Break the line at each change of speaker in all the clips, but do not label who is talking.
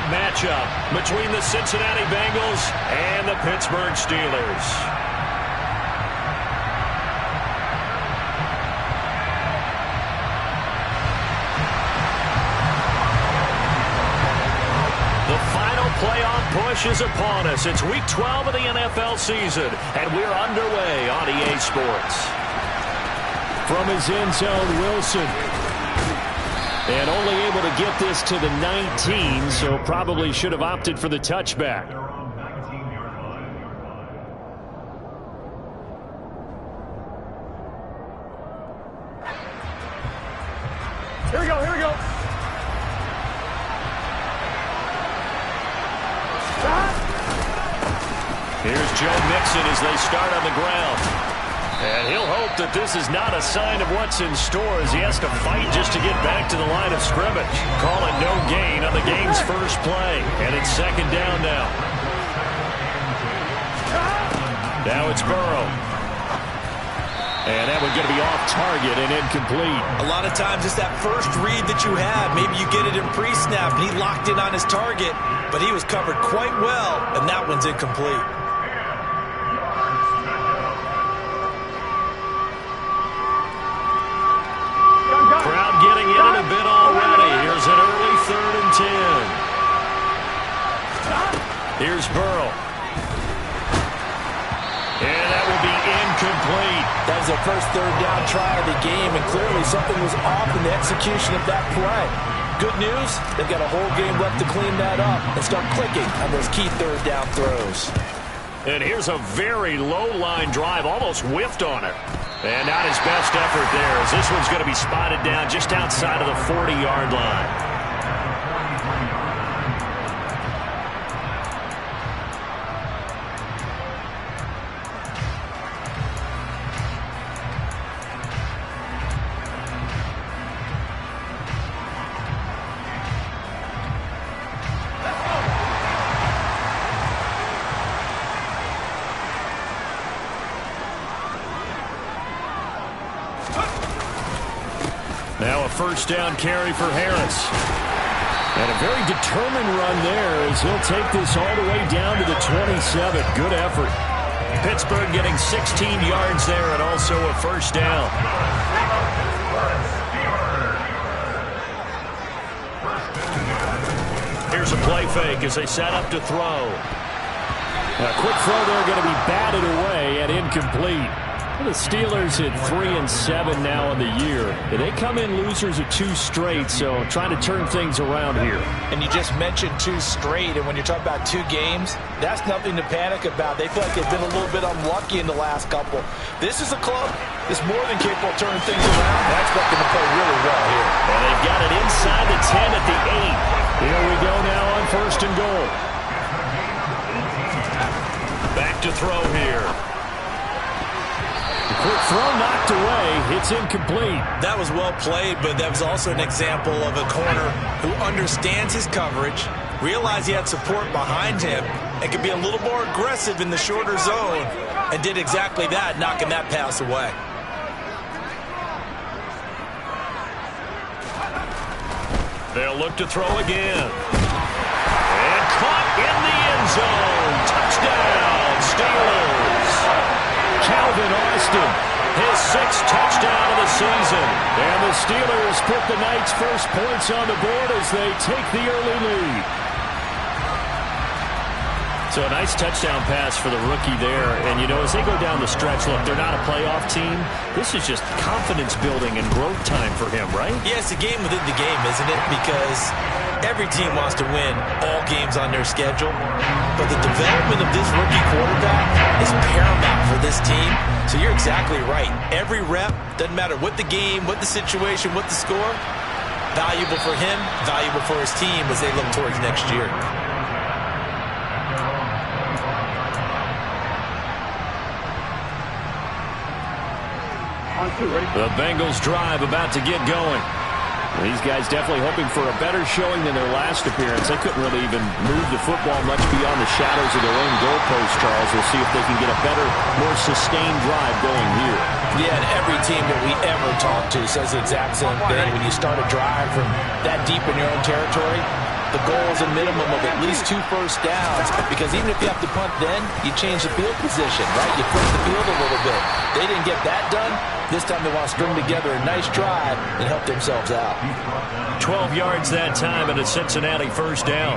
matchup between the Cincinnati Bengals and the Pittsburgh Steelers. The final playoff push is upon us. It's Week 12 of the NFL season, and we're underway on EA Sports.
From his end zone, Wilson. And only able to get this to the 19, so probably should have opted for the touchback.
Here we go, here we go.
Here's Joe Mixon as they start on the ground. And he'll hope that this is not a sign of what's in store as he has to fight just to get back to the line of scrimmage. Call it no gain on the game's first play. And it's second down now. Now it's Burrow. And that one's going to be off target and incomplete.
A lot of times it's that first read that you have. Maybe you get it in pre-snap and he locked in on his target, but he was covered quite well, and that one's incomplete.
Crowd getting in it a bit already. Here's an early 3rd and 10. Here's Burrow. And that will be incomplete.
That was their first third down try of the game, and clearly something was off in the execution of that play. Good news, they've got a whole game left to clean that up and start clicking on those key third down throws.
And here's a very low-line drive, almost whiffed on it. And not his best effort there, as this one's going to be spotted down just outside of the 40-yard line. Now a first down carry for Harris. And a very determined run there as he'll take this all the way down to the 27. Good effort. Pittsburgh getting 16 yards there and also a first down. Here's a play fake as they set up to throw.
A quick throw there going to be batted away and incomplete. The Steelers at 3-7 now in the year. They come in losers of 2 straight, so trying to turn things around here.
And you just mentioned 2 straight, and when you talk about 2 games, that's nothing to panic about. They feel like they've been a little bit unlucky in the last couple. This is a club that's more than capable of turning things around. I expect them to play really well here.
And they've got it inside the 10 at the 8.
Here we go now on 1st and goal.
Back to throw here.
Quick throw knocked away. It's incomplete.
That was well played, but that was also an example of a corner who understands his coverage, realized he had support behind him, and could be a little more aggressive in the shorter zone, and did exactly that, knocking that pass away.
They'll look to throw again. And caught in the end zone. Touchdown, Steelers.
Calvin Austin,
his 6th touchdown of the season.
And the Steelers put the night's first points on the board as they take the early lead.
So a nice touchdown pass for the rookie there. And, you know, as they go down the stretch, look, they're not a playoff team. This is just confidence building and growth time for him, right?
Yeah, it's a game within the game, isn't it? Because every team wants to win all games on their schedule. But the development of this rookie quarterback is paramount for this team. So you're exactly right. Every rep, doesn't matter what the game, what the situation, what the score, valuable for him, valuable for his team as they look towards next year.
The Bengals drive about to get going.
These guys definitely hoping for a better showing than their last appearance. They couldn't really even move the football much beyond the shadows of their own goalpost, Charles. We'll see if they can get a better, more sustained drive going here.
Yeah, and every team that we ever talk to says the exact same thing. When you start a drive from that deep in your own territory, The goal is a minimum of at least 2 first downs, because even if you have to punt then, you change the field position, right? You flip the field a little bit. They didn't get that done. This time they want to string together a nice drive and help themselves out.
12 yards that time and a Cincinnati first down.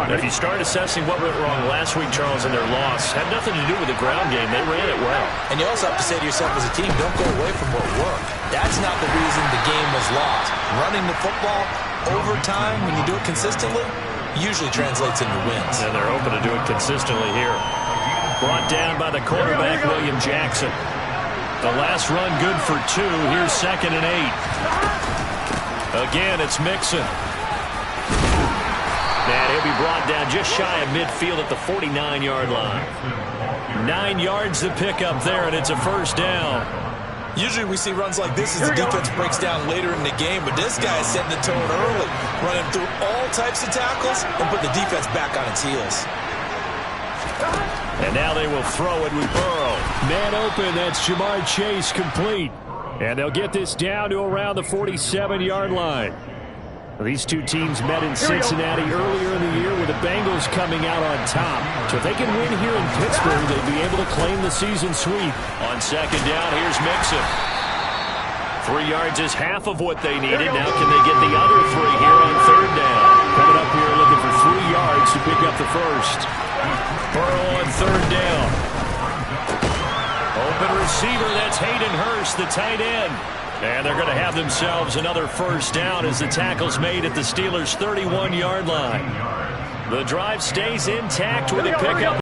Now, if you start assessing what went wrong last week, Charles, in their loss, had nothing to do with the ground game. They ran it well.
And you also have to say to yourself as a team, don't go away from what worked. That's not the reason the game was lost. Running the football over time, when you do it consistently, usually translates into wins.
And they're open to do it consistently here. Brought down by the quarterback, William Jackson. The last run good for 2. Here's 2nd and 8. Again, it's Mixon. And he'll be brought down just shy of midfield at the 49-yard line. 9 yards to pick up there, and it's a first down.
Usually we see runs like this as the defense breaks down later in the game, but this guy is setting the tone early, running through all types of tackles and putting the defense back on its heels.
And now they will throw it with Burrow. Man open, that's Jamar Chase, complete. And they'll get this down to around the 47-yard line. These two teams met in Cincinnati earlier in the year with the Bengals coming out on top. So if they can win here in Pittsburgh, they'd be able to claim the season sweep. On 2nd down, here's Mixon. 3 yards is half of what they needed. Now can they get the other 3 here on 3rd down? Coming up here looking for 3 yards to pick up the first. Burrow on 3rd down. Open receiver, that's Hayden Hurst, the tight end. And they're going to have themselves another first down as the tackle's made at the Steelers' 31-yard line. The drive stays intact with a pickup.